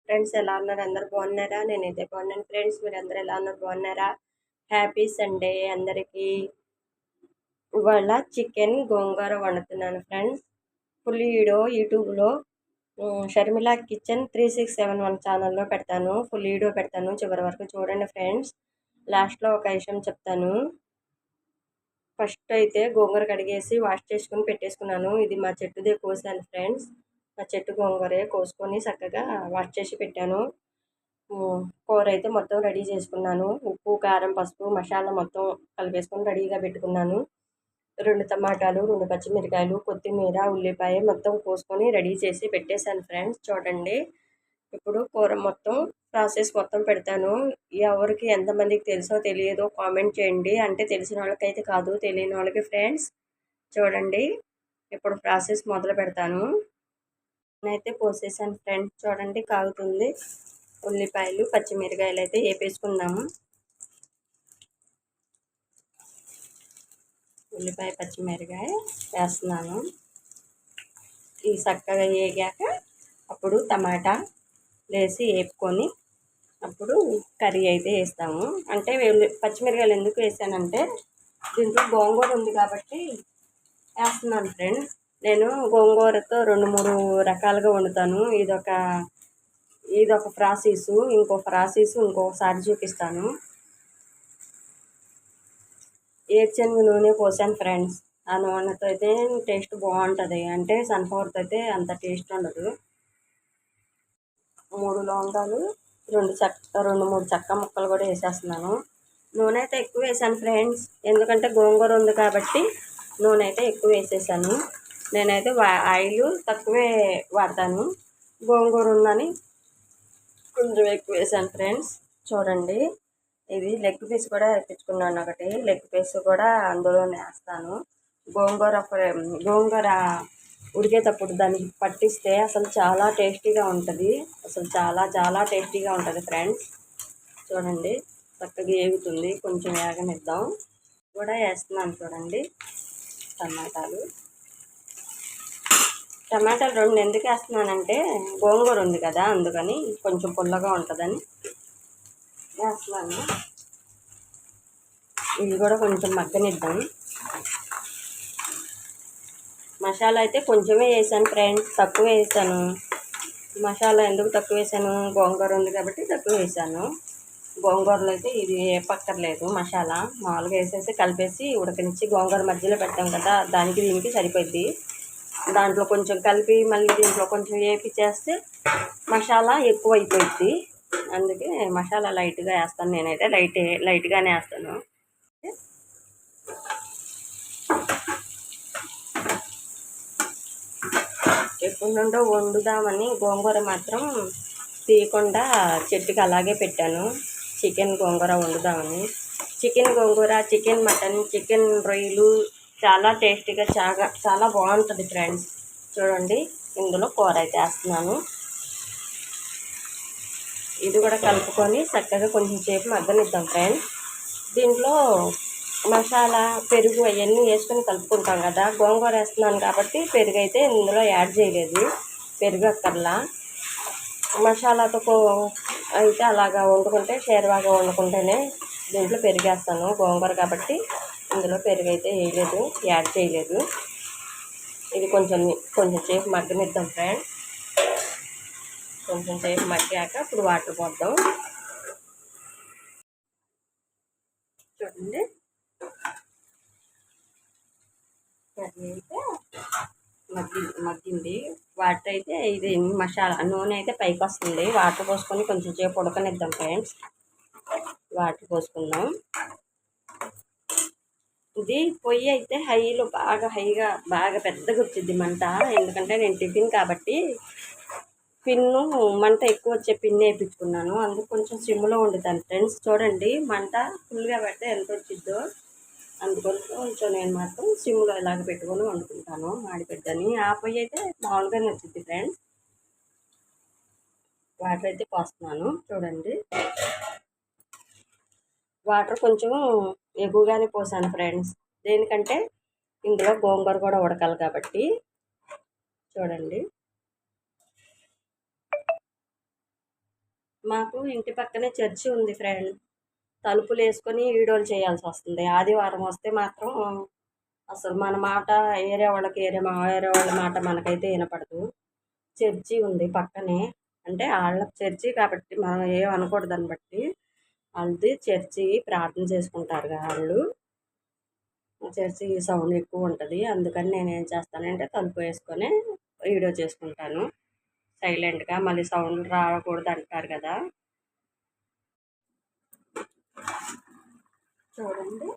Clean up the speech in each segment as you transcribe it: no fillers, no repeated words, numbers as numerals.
Friends ఎలా ఉన్నారు? అందరూ బాగున్నారా? నేనైతే బాగున్నాను ఫ్రెండ్స్. మీరందరూ ఎలా ఉన్నారు? బాగున్నారా? హ్యాపీ సండే అందరికీ. ఇవాళ చికెన్ గోంగూర వండుతున్నాను ఫ్రెండ్స్. ఫుల్ వీడియో యూట్యూబ్లో షర్మిల కిచెన్ 3671 ఛానల్లో పెడతాను. ఫుల్ వీడియో పెడతాను, చివరి వరకు చూడండి ఫ్రెండ్స్. లాస్ట్లో ఒక విషయం చెప్తాను. ఫస్ట్ అయితే గోంగూర కడిగేసి వాష్ చేసుకుని పెట్టేసుకున్నాను. ఇది మా చెట్టుదే కోసాను ఫ్రెండ్స్. మా చెట్టు గోంగూరే కోసుకొని చక్కగా వాష్ చేసి పెట్టాను. కూర అయితే మొత్తం రెడీ చేసుకున్నాను. ఉప్పు, కారం, పసుపు, మసాలా మొత్తం కలిపేసుకొని రెడీగా పెట్టుకున్నాను. 2 టమాటాలు, 2 పచ్చిమిరకాయలు, కొత్తిమీర, ఉల్లిపాయ మొత్తం కోసుకొని రెడీ చేసి పెట్టేశాను ఫ్రెండ్స్. చూడండి, ఇప్పుడు కూర మొత్తం ప్రాసెస్ మొత్తం పెడతాను. ఎవరికి ఎంతమందికి తెలుసో తెలియదో కామెంట్ చేయండి. అంటే తెలిసిన వాళ్ళకైతే కాదు, తెలియని వాళ్ళకి ఫ్రెండ్స్. చూడండి, ఇప్పుడు ప్రాసెస్ మొదలు పెడతాను. నేనైతే పోసేసాను ఫ్రెండ్స్. చూడండి, కాగుతుంది. ఉల్లిపాయలు, పచ్చిమిరకాయలు అయితే వేపేసుకుందాము. ఉల్లిపాయ, పచ్చిమిరకాయ వేస్తున్నాను. ఈ చక్కగా వేగాక అప్పుడు టమాటా వేసి వేపుకొని అప్పుడు కర్రీ అయితే వేస్తాము. అంటే పచ్చిమిరకాయలు ఎందుకు వేసానంటే దీంట్లో గోంగూర ఉంది కాబట్టి వేస్తున్నాను ఫ్రెండ్స్. నేను గోంగూరతో 2-3 రకాలుగా వండుతాను. ఇదొక ప్రాసెస్, ఇంకొకసారి చూపిస్తాను. ఏడ్చని నూనె పోసాను ఫ్రెండ్స్. ఆ నూనెతో అయితే టేస్ట్ బాగుంటుంది. అంటే సన్ఫ్లవర్తో అయితే అంత టేస్ట్ ఉండదు. 3 లవంగాలు, 2-3 చెక్క ముక్కలు కూడా వేసేస్తున్నాను. నూనె అయితే ఎక్కువ వేసాను ఫ్రెండ్స్, ఎందుకంటే గోంగూర ఉంది కాబట్టి నూనె అయితే ఎక్కువ వేసేసాను. నేనైతే ఆయిల్ తక్కువే వాడతాను. గోంగూర ఉందని కొంచెం ఎక్కువ వేసాను ఫ్రెండ్స్. చూడండి, ఇది లెగ్ పీస్ కూడా వేయించుకున్నాను. ఒకటి లెగ్ పీస్ కూడా అందులోనే వేస్తాను. గోంగూర ఉడికేటప్పుడు దానికి పట్టిస్తే అసలు చాలా టేస్టీగా ఉంటుంది. చాలా టేస్టీగా ఉంటుంది ఫ్రెండ్స్. చూడండి, చక్కగా వేగుతుంది. కొంచెం వేగనిద్దాం. కూడా వేస్తున్నాను చూడండి. టమాటాలు 2 ఎందుకు వేస్తున్నానంటే గోంగూర ఉంది కదా, అందుకని కొంచెం పుల్లగా ఉంటుందని వేస్తున్నాను. ఇవి కూడా కొంచెం మగ్గనిద్దాం. మసాలా అయితే కొంచెమే వేసాను ఫ్రెండ్స్, తక్కువ వేసాను. మసాలా ఎందుకు తక్కువ వేసాను? గోంగూర ఉంది కాబట్టి తక్కువ వేసాను. గోంగూరలో అయితే ఇది వేపక్కర్లేదు. మసాలా మామూలుగా వేసేసి కలిపేసి ఉడకనిచ్చి గోంగూర మధ్యలో పెట్టాం కదా, దానికి దీనికి సరిపోద్ది. దాంట్లో కొంచెం కలిపి మళ్ళీ దీంట్లో కొంచెం వేపి చేస్తే మసాలా ఎక్కువ అయిపోద్ది. అందుకే మసాలా లైట్గా వేస్తాను. నేనైతే లైట్గానే వేస్తాను. ఎప్పటి నుండో వండుదామని గోంగూర మాత్రం తీయకుండా చెట్టుకి అలాగే పెట్టాను. చికెన్ గోంగూర వండుదామని. చికెన్ గోంగూర, చికెన్ మటన్, చికెన్ రొయ్యలు చాలా టేస్టీగా చాలా బాగుంటుంది ఫ్రెండ్స్. చూడండి, ఇందులో కూర అయితే వేస్తున్నాను. ఇది కూడా కలుపుకొని చక్కగా కొంచెం సేపు మగ్గనిద్దాం ఫ్రెండ్స్. దీంట్లో మసాలా, పెరుగు అవన్నీ వేసుకొని కలుపుకుంటాం కదా. గోంగూర వేస్తున్నాను కాబట్టి పెరుగు అయితే ఇందులో యాడ్ చేయలేదు. పెరుగు అక్కర్లా. మసాలాతో అయితే అలాగా వండుకుంటే, షేర్వాగా వండుకుంటేనే దీంట్లో పెరుగు వేస్తాను. గోంగూర కాబట్టి ఇందులో పెరుగు అయితే వేయలేదు, యాడ్ చేయలేదు. ఇది కొంచెం సేపు మగ్గనిద్దాం ఫ్రెండ్స్. కొంచెం సేపు మగ్గాక ఇప్పుడు వాటర్ పోద్దాం. చూడండి, కర్రీ అయితే మగ్గింది. వాటర్ అయితే ఇది మసాలా నూనె అయితే పైకి వస్తుంది. వాటర్ పోసుకొని కొంచెం సేపు ఉడకనిద్దాం ఫ్రెండ్స్. వాటర్ పోసుకుందాం. ఇది పొయ్యి అయితే హైలో బాగా పెద్దగా వచ్చింది మంట. ఎందుకంటే నేను టిఫిన్ కాబట్టి పిన్ను మంట ఎక్కువ వచ్చే పిన్ వేయించుకున్నాను. అందుకు కొంచెం సిమ్లో వండుతాను ఫ్రెండ్స్. చూడండి, మంట ఫుల్గా పెడితే ఎంత వచ్చిద్దో. అందుకోసం కొంచెం నేను మాత్రం సిమ్లో ఇలాగ పెట్టుకొని వండుకుంటాను. మాడిపెద్దని ఆ పొయ్యి అయితే మామూలుగానే వచ్చింది ఫ్రెండ్స్. వాటర్ అయితే పోస్తున్నాను. చూడండి, వాటర్ కొంచెం ఎక్కువగానే పోసాను ఫ్రెండ్స్. దేనికంటే ఇందులో గోంగూర కూడా ఉడకాలి కాబట్టి. చూడండి, మాకు ఇంటి పక్కనే చర్చి ఉంది ఫ్రెండ్. తలుపులు వేసుకొని వీడియోలు చేయాల్సి వస్తుంది. ఆదివారం వస్తే మాత్రం అసలు మన మాట ఏరే వాళ్ళకి వేరే వాళ్ళ మాట మనకైతే వినపడదు. చర్చి ఉంది పక్కనే. అంటే వాళ్ళ చర్చి కాబట్టి మనం ఏం అనకూడదు దాన్ని బట్టి. వాళ్ళది చర్చి ప్రార్థన చేసుకుంటారు వాళ్ళు. చర్చి సౌండ్ ఎక్కువ ఉంటుంది. అందుకని నేను ఏం చేస్తానంటే తలుపు వేసుకొని వీడియో చేసుకుంటాను సైలెంట్గా. మళ్ళీ సౌండ్ రాకూడదు అంటారు కదా. చూడండి,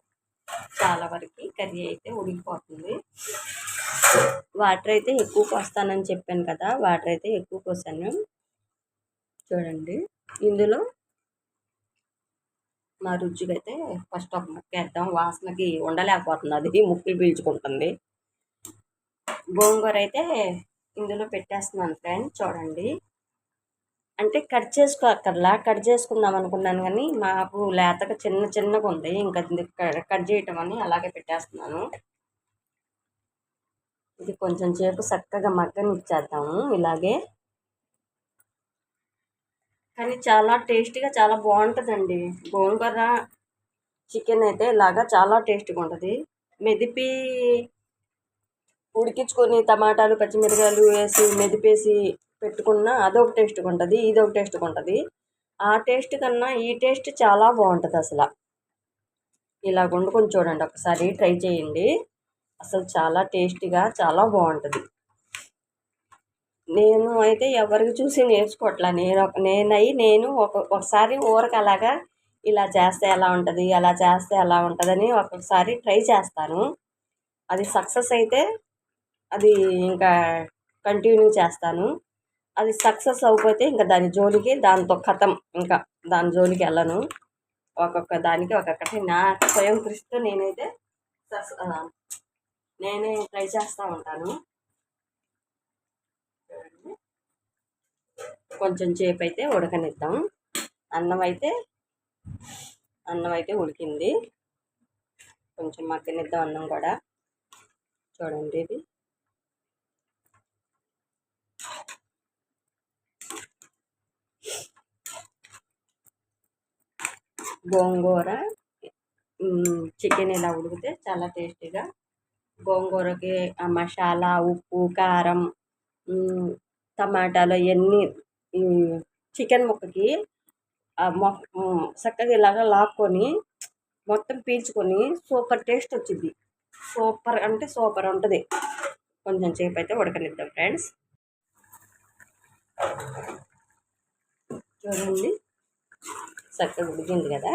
చాలా వరకు కర్రీ అయితే ఉడికిపోతుంది. వాటర్ అయితే ఎక్కువ పోస్తానని చెప్పాను కదా, వాటర్ అయితే ఎక్కువ పోసాను. చూడండి, ఇందులో మా రుచికి అయితే ఫస్ట్ ఒక ముక్క వేద్దాం. వాసనకి ఉండలేకపోతుంది, అది ముక్కలు పీల్చుకుంటుంది. గోంగూర అయితే ఇందులో పెట్టేస్తున్నాను ఫ్రెండ్. చూడండి, అంటే కట్ చేసుకోక్కర్లా, కట్ చేసుకుందాం అనుకున్నాను కానీ మాకు లేతగా చిన్నగా ఉంది. ఇంకా కట్ చేయటం అని అలాగే పెట్టేస్తున్నాను. ఇది కొంచెం సేపు చక్కగా మగ్గనిచ్చేద్దాము ఇలాగే. కానీ చాలా టేస్టీగా చాలా బాగుంటుందండి గోంగూర చికెన్ అయితే. ఇలాగా చాలా టేస్టీగా ఉంటుంది. మెదిపి ఉడికించుకొని టమాటాలు పచ్చిమిరకాయలు వేసి మెదిపేసి పెట్టుకున్న అదొక టేస్ట్గా ఉంటుంది, ఇదొక టేస్ట్గా ఉంటుంది. ఆ టేస్ట్ కన్నా ఈ టేస్ట్ చాలా బాగుంటుంది అసలు. ఇలా వండుకొని చూడండి, ఒకసారి ట్రై చేయండి. అసలు చాలా టేస్టీగా చాలా బాగుంటుంది. నేను అయితే ఎవరికి చూసి నేర్చుకోవట్లా. నేను ఒకసారి ఊరకు అలాగా ఇలా చేస్తే ఎలా ఉంటుంది, అలా చేస్తే ఎలా ఉంటుందని ఒక్కొక్కసారి ట్రై చేస్తాను. అది సక్సెస్ అయితే అది ఇంకా కంటిన్యూ చేస్తాను. అది సక్సెస్ అవ్వకపోతే ఇంకా దాంతో కథం, ఇంకా దాని జోలికి వెళ్ళను. ఒక్కొక్క దానికి ఒక్కొక్కటి నా స్వయం కృషితో నేనైతే నేనే ట్రై చేస్తూ ఉంటాను. కొంచెం సేపు అయితే ఉడకనిద్దాం. అన్నం అయితే ఉడికింది. కొంచెం మగ్గనిద్దాం అన్నం కూడా. చూడండి, ఇది గోంగూర చికెన్ ఇలా ఉడికితే చాలా టేస్టీగా. గోంగూరకి మసాలా, ఉప్పు, కారం, టమాటాలు ఇవన్నీ ఈ చికెన్ ముక్కకి చక్కగా ఇలాగా లాక్కొని మొత్తం పీల్చుకొని సూపర్ టేస్ట్ వచ్చింది. సూపర్ అంటే సూపర్ ఉంటుంది. కొంచెం సేపు అయితే ఉడకనిద్దాం ఫ్రెండ్స్. చూడండి, చక్కగా ఉడికింది కదా.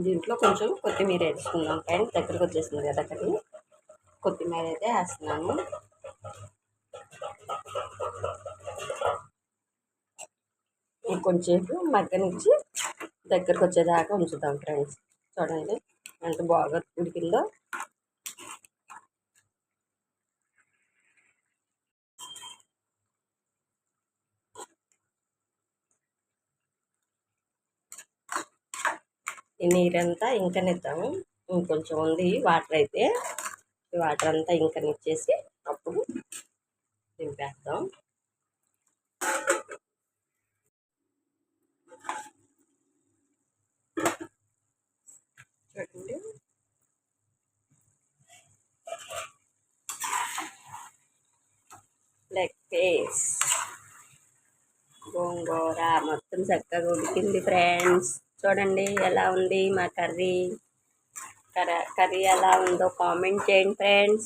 దీంట్లో కొంచెం కొత్తిమీర వేసుకుందాం ఫ్రెండ్స్. దగ్గరకు వచ్చేసింది కదా కర్రీ. కొత్తిమీర అయితే వేస్తున్నాను. ఇంకొంచెంసేపు మగ్గనిచ్చి దగ్గరకు వచ్చేదాకా ఉంచుతాం ఫ్రెండ్స్. చూడండి ఎంత బాగా ఉడికిందో. ఈ నీరంతా ఇంకనిద్దాము. ఇంకొంచెం ఉంది వాటర్ అయితే. ఈ వాటర్ అంతా ఇంకనిచ్చేసి అప్పుడు దింపేస్తాం. చూడండి, లెగ్ పీస్ గోంగూర మొత్తం చక్కగా ఉడికింది ఫ్రెండ్స్. చూడండి ఎలా ఉంది మా కర్రీ. ఎలా ఉందో కామెంట్ చేయండి ఫ్రెండ్స్.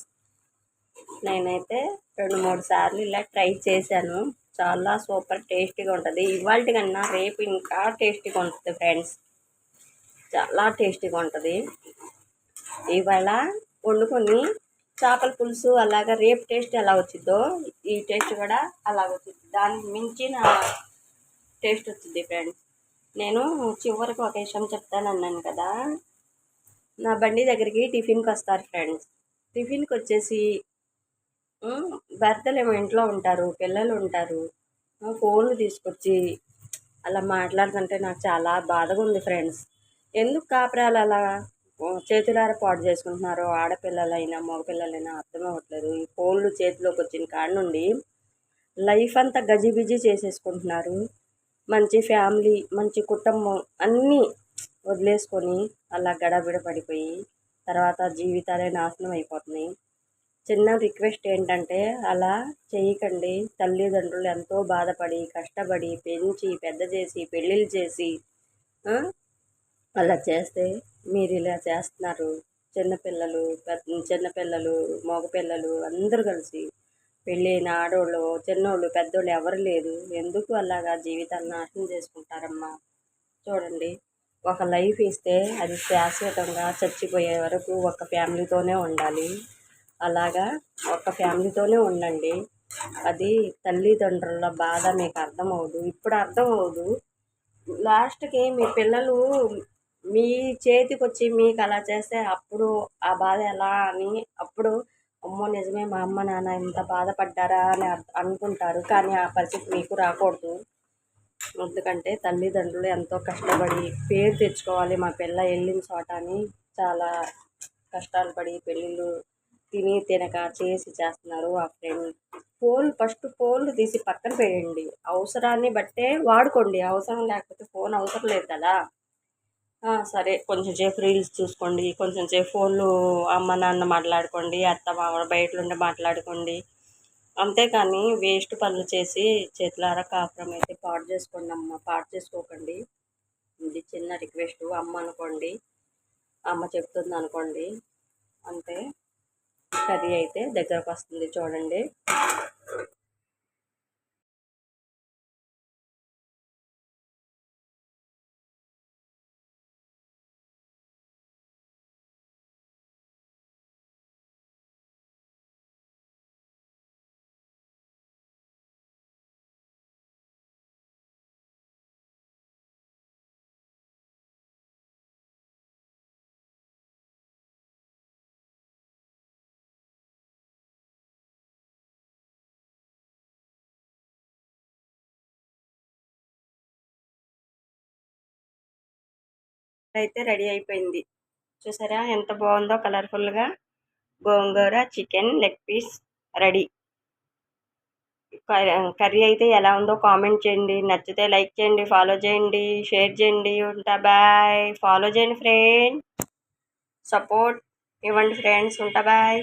నేనైతే 2-3 సార్లు ఇలా ట్రై చేశాను. చాలా సూపర్ టేస్టీగా ఉంటుంది. ఇవాళ కన్నా రేపు ఇంకా టేస్టీగా ఉంటుంది ఫ్రెండ్స్. చాలా టేస్టీగా ఉంటుంది. ఇవాళ వండుకొని చేపల పులుసు అలాగా రేపు టేస్ట్ ఎలా వచ్చిందో ఈ టేస్ట్ కూడా అలా వచ్చింది. దానికి మించిన టేస్ట్ వచ్చింది ఫ్రెండ్స్. నేను చివరికి ఒక విషయం చెప్తాను అన్నాను కదా. నా బండి దగ్గరికి టిఫిన్కి వస్తారు ఫ్రెండ్స్. టిఫిన్కి వచ్చేసి భర్తలు ఏమో ఇంట్లో ఉంటారు, పిల్లలు ఉంటారు. ఫోన్లు తీసుకొచ్చి అలా మాట్లాడుతుంటే నాకు చాలా బాధగా ఉంది ఫ్రెండ్స్. ఎందుకు కాపురాలు అలా చేతులారా పాడు చేసుకుంటున్నారో ఆడపిల్లలైనా మగపిల్లలైనా అర్థం అవ్వట్లేదు. ఈ ఫోన్లు చేతిలోకి వచ్చిన కాడ నుండి లైఫ్ అంతా గజిబిజి చేసేసుకుంటున్నారు. మంచి ఫ్యామిలీ మంచి కుటుంబం అన్నీ వదిలేసుకొని అలా గడబిడ పడిపోయి తర్వాత జీవితాలే నాశనం అయిపోతున్నాయి. చిన్న రిక్వెస్ట్ ఏంటంటే అలా చేయకండి. తల్లిదండ్రులు ఎంతో బాధపడి కష్టపడి పెంచి పెద్ద చేసి పెళ్ళిళ్ళు చేసి అలా చేస్తే మీరు ఇలా చేస్తున్నారు. చిన్నపిల్లలు మగపిల్లలు అందరూ కలిసి పెళ్ళైన ఆడోళ్ళు చిన్నోళ్ళు పెద్దోళ్ళు ఎవరు లేరు. ఎందుకు అలాగా జీవితాన్ని నాశనం చేసుకుంటారమ్మా? చూడండి, ఒక లైఫ్ ఇస్తే అది శాశ్వతంగా చచ్చిపోయే వరకు ఒక ఫ్యామిలీతోనే ఉండాలి. అలాగా ఒక ఫ్యామిలీతోనే ఉండండి. అది తల్లిదండ్రుల బాధ మీకు అర్థమవుదు, ఇప్పుడు అర్థమవుదు. లాస్ట్కి మీ పిల్లలు మీ చేతికి వచ్చి మీకు అలా చేస్తే అప్పుడు ఆ బాధ ఎలా అని అప్పుడు అమ్మో నిజమే మా అమ్మ నాన్న ఇంత బాధపడ్డారా అని అనుకుంటారు. కానీ ఆ పరిస్థితి మీకు రాకూడదు. ఎందుకంటే తల్లిదండ్రులు ఎంతో కష్టపడి పేరు తెచ్చుకోవాలి మా పిల్ల వెళ్ళిన చోట అని చాలా కష్టాలు పడి పెళ్ళిళ్ళు తిని తినక చేస్తున్నారు. ఆ ఫోన్లు తీసి పక్కన పెట్టండి. అవసరాన్ని బట్టే వాడుకోండి. అవసరం లేకపోతే ఫోన్ అవసరం లేదు కదా. సరే కొంచెం సేపు రీల్స్ చూసుకోండి, కొంచెం సేపు ఫోన్లు అమ్మ నాన్న మాట్లాడుకోండి, అత్త మామ బయట ఉండి మాట్లాడుకోండి. అంతేకాని వేస్ట్ పనులు చేసి చేతులారా కాపురం అయితే పాడు చేసుకోండి అమ్మ, పాడు చేసుకోకండి. ఇది చిన్న రిక్వెస్ట్. అమ్మ అనుకోండి, అమ్మ చెప్తుంది అనుకోండి. అంతే. కర్రీ అయితే దగ్గరకు వస్తుంది చూడండి. అయితే రెడీ అయిపోయింది. చూసారా ఎంత బాగుందో కలర్ఫుల్గా. Gongura chicken leg piece ready. Curry అయితే ఎలా ఉందో కామెంట్ చేయండి. నచ్చితే లైక్ చేయండి, ఫాలో చేయండి, షేర్ చేయండి. ఉంటా, బాయ్. ఫాలో చేయండి ఫ్రెండ్, సపోర్ట్ ఇవ్వండి ఫ్రెండ్స్. ఉంటా, బాయ్.